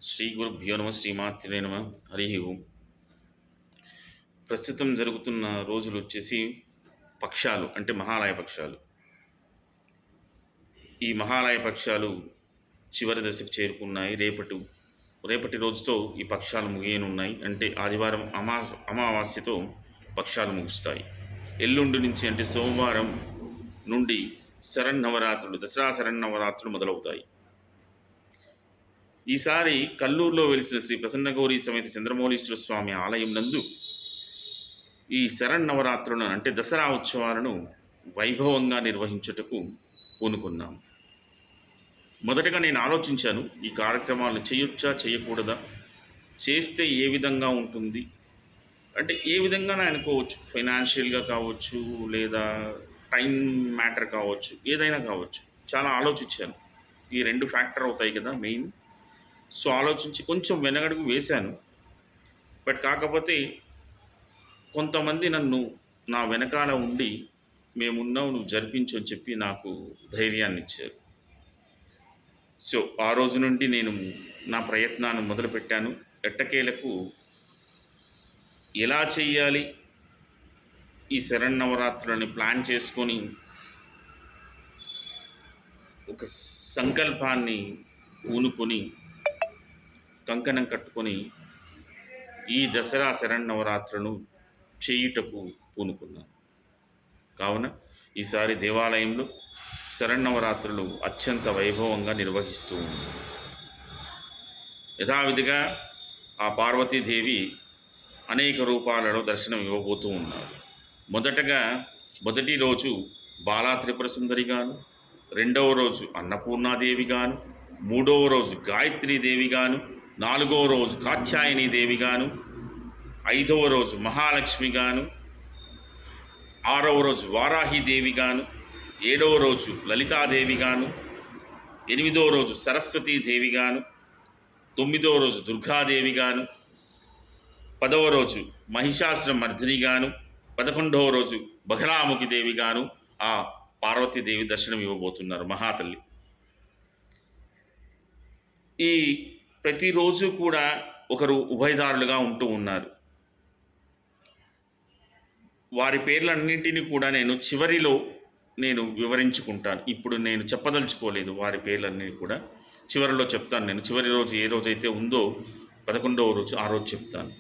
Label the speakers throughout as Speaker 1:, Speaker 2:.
Speaker 1: శ్రీ గురుభ్యో నమ శ్రీమాత్రే నమ హరి ఓం. ప్రస్తుతం జరుగుతున్న రోజులు వచ్చేసి పక్షాలు అంటే మహాలయ పక్షాలు. ఈ మహాలయ పక్షాలు చివరి దశకు చేరుకున్నాయి. రేపటి రోజుతో ఈ పక్షాలు ముగియనున్నాయి. అంటే ఆదివారం అమావాస్యతో పక్షాలు ముగుస్తాయి. ఎల్లుండి నుంచి అంటే సోమవారం నుండి శరన్నవరాత్రులు, దసరా శరన్నవరాత్రులు మొదలవుతాయి. ఈసారి కల్లూరులో వెలిసిన శ్రీ ప్రసన్నగౌరీ సమేత చంద్రమౌళీశ్వర స్వామి ఆలయం నందు ఈ శరన్నవరాత్రులను అంటే దసరా ఉత్సవాలను వైభవంగా నిర్వహించుటకు పూనుకున్నాం. మొదటగా నేను ఆలోచించాను, ఈ కార్యక్రమాలను చేయొచ్చా చేయకూడదా, చేస్తే ఏ విధంగా ఉంటుంది అంటే ఏ విధంగా అనుకోవచ్చు. ఫైనాన్షియల్గా కావచ్చు, లేదా టైం మ్యాటర్ కావచ్చు, ఏదైనా కావచ్చు. చాలా ఆలోచించాను. ఈ రెండు ఫ్యాక్టర్ అవుతాయి కదా మెయిన్. సో ఆలోచించి కొంచెం వెనకడుగు వేశాను. బట్ కాకపోతే కొంతమంది నన్ను నా వెనకాల ఉండి మేమున్నావు, నువ్వు జరిపించు అని చెప్పి నాకు ధైర్యాన్ని ఇచ్చారు. సో ఆ రోజు నుండి నేను నా ప్రయత్నాన్ని మొదలుపెట్టాను. ఎట్టకేలకు ఎలా చెయ్యాలి ఈ శరన్నవరాత్రులని ప్లాన్ చేసుకొని ఒక సంకల్పాన్ని పూనుకొని కంకణం కట్టుకొని ఈ దసరా శరన్నవరాత్రులను చేయుటకు పూనుకున్నాను. కావున ఈసారి దేవాలయంలో శరన్నవరాత్రులు అత్యంత వైభవంగా నిర్వహిస్తూ ఉంది. యథావిధిగా ఆ పార్వతీదేవి అనేక రూపాలలో దర్శనం ఇవ్వబోతూ ఉన్నారు. మొదటి రోజు బాలా త్రిపుర సుందరిగాను, రెండవ రోజు అన్నపూర్ణాదేవిగాను, మూడవ రోజు గాయత్రీదేవిగాను, నాలుగవ రోజు కాత్యాయని దేవిగాను, ఐదవ రోజు మహాలక్ష్మిగాను, ఆరవ రోజు వారాహిదేవిగాను, ఏడవ రోజు లలితాదేవిగాను, ఎనిమిదవ రోజు సరస్వతీదేవిగాను, తొమ్మిదవ రోజు దుర్గాదేవిగాను, 10వ రోజు మహిషాసుర మర్దినిగాను, 11వ రోజు బగలాముఖి దేవిగాను ఆ పార్వతీదేవి దర్శనం ఇవ్వబోతున్నారు మహాతల్లి. ఈ ప్రతిరోజు కూడా ఒకరు ఉభయదారులుగా ఉంటూ ఉన్నారు. వారి పేర్లన్నింటినీ కూడా నేను చివరిలో వివరించుకుంటాను. ఇప్పుడు నేను చెప్పదలుచుకోలేదు. వారి పేర్లన్నీ కూడా చివరిలో చెప్తాను. నేను చివరి రోజు ఏ రోజైతే ఉందో 11వ రోజు ఆ రోజు చెప్తాను.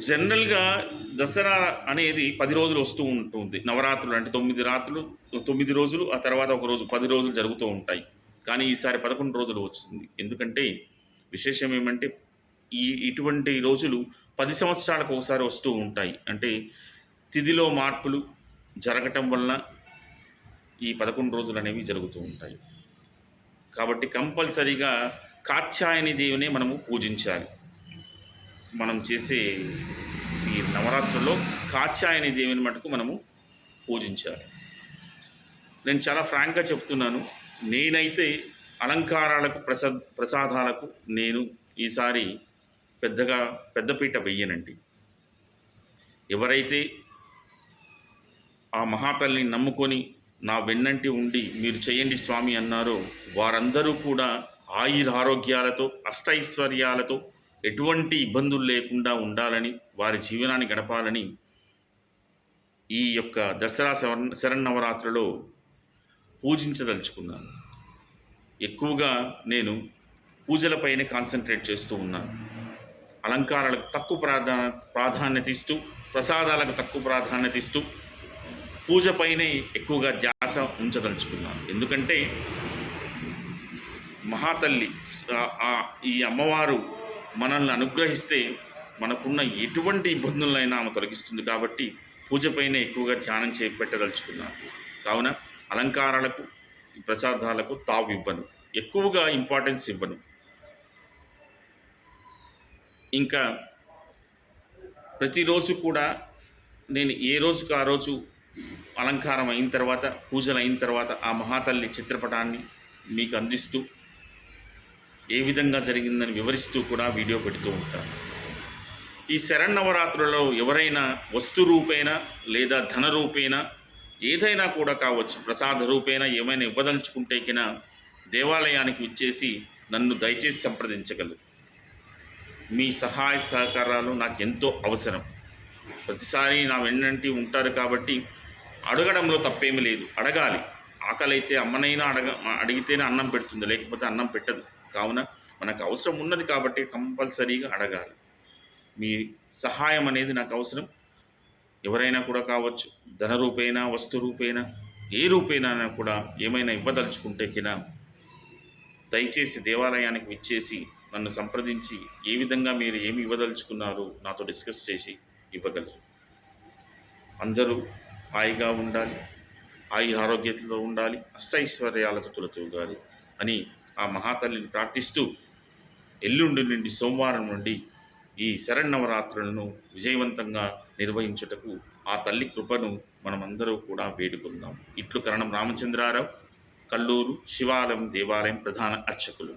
Speaker 1: జనరల్గా దసరా అనేది 10 రోజులు వస్తూ ఉంటుంది. నవరాత్రులు అంటే 9 రోజులు, ఆ తర్వాత ఒక రోజు 10 రోజులు జరుగుతూ ఉంటాయి. కానీ ఈసారి 11 రోజులు వచ్చింది. ఎందుకంటే విశేషం ఏమంటే ఇటువంటి రోజులు 10 సంవత్సరాలకు ఒకసారి వస్తూ ఉంటాయి. అంటే తిథిలో మార్పులు జరగటం వలన ఈ 11 రోజులు అనేవి జరుగుతూ ఉంటాయి. కాబట్టి కంపల్సరీగా కాత్యాయని దేవినే మనము పూజించాలి. మనం చేసే ఈ నవరాత్రుల్లో కాత్యాయని దేవిని మటుకు మనము పూజించాలి. నేను చాలా ఫ్రాంక్గా చెప్తున్నాను. నేనైతే అలంకారాలకు ప్రసాదాలకు నేను ఈసారి పెద్దపీట వెయ్యనండి. ఎవరైతే ఆ మహాతల్లిని నమ్ముకొని నా వెన్నంటి ఉండి మీరు చేయండి స్వామి అన్నారో వారందరూ కూడా ఆయురారోగ్యాలతో, అష్టైశ్వర్యాలతో, ఎటువంటి ఇబ్బందులు లేకుండా ఉండాలని, వారి జీవనాన్ని గడపాలని ఈ యొక్క దసరా శరన్నవరాత్రిలో పూజించదలుచుకున్నాను. ఎక్కువగా నేను పూజలపైనే కాన్సన్ట్రేట్ చేస్తూ ఉన్నాను. అలంకారాలకు తక్కువ ప్రాధాన్యత ఇస్తూ, ప్రసాదాలకు తక్కువ ప్రాధాన్యత ఇస్తూ పూజపైనే ఎక్కువగా ధ్యాస ఉంచదలుచుకున్నాను. ఎందుకంటే మహాతల్లి ఈ అమ్మవారు మనల్ని అనుగ్రహిస్తే మనకున్న ఎటువంటి ఇబ్బందులైనా ఆమె తొలగిస్తుంది. కాబట్టి పూజపైనే ఎక్కువగా ధ్యానం చేపెట్టదలుచుకున్నాను. కావున అలంకారాలకు, ప్రసాదాలకు తావు ఇవ్వను, ఎక్కువగా ఇంపార్టెన్స్ ఇవ్వను. ఇంకా ప్రతిరోజు కూడా నేను ఏ రోజుకు ఆ రోజు అలంకారం అయిన తర్వాత, పూజలు అయిన తర్వాత ఆ మహాతల్లి చిత్రపటాన్ని మీకు అందిస్తూ ఏ విధంగా జరిగిందని వివరిస్తూ కూడా వీడియో పెడుతూ ఉంటాను. ఈ శరన్నవరాత్రులలో ఎవరైనా వస్తు రూపేణ లేదా ధన రూపేణ ఏదైనా కూడా కావచ్చు, ప్రసాద రూపేణ ఏమైనా ఇవ్వదలుచుకుంటే కినా దేవాలయానికి విచ్చేసి నన్ను దయచేసి సంప్రదించగలరు. మీ సహాయ సహకారాలు నాకు ఎంతో అవసరం. ప్రతిసారి నా వెన్నంటి ఉంటారు కాబట్టి అడగడంలో తప్పేమీ లేదు. అడగాలి. ఆకలైతే అమ్మనైనా అడిగితేనే అన్నం పెడుతుంది, లేకపోతే అన్నం పెట్టదు. కావున మనకు అవసరం ఉన్నది కాబట్టి కంపల్సరీగా అడగాలి. మీ సహాయం అనేది నాకు అవసరం. ఎవరైనా కూడా కావచ్చు, ధన రూపేణా, వస్తు రూపేణా, ఏ రూపేణా కూడా ఏమైనా ఇవ్వదలుచుకుంటే కినా దయచేసి దేవాలయానికి విచ్చేసి నన్ను సంప్రదించి ఏ విధంగా మీరు ఏమి ఇవ్వదలుచుకున్నారో నాతో డిస్కస్ చేసి ఇవ్వగలరు. అందరూ హాయిగా ఉండాలి, ఆరోగ్యతలో ఉండాలి, అష్టైశ్వర్యాలతో తులతూగాలి అని ఆ మహాతల్లిని ప్రార్థిస్తూ ఎల్లుండి నుండి సోమవారం నుండి ఈ శరన్నవరాత్రులను విజయవంతంగా నిర్వహించుటకు ఆ తల్లి కృపను మనమందరూ కూడా వేడుకుందాం. ఇట్లు కరణం రామచంద్రారావు, కల్లూరు శివాలయం దేవాలయం ప్రధాన అర్చకులు.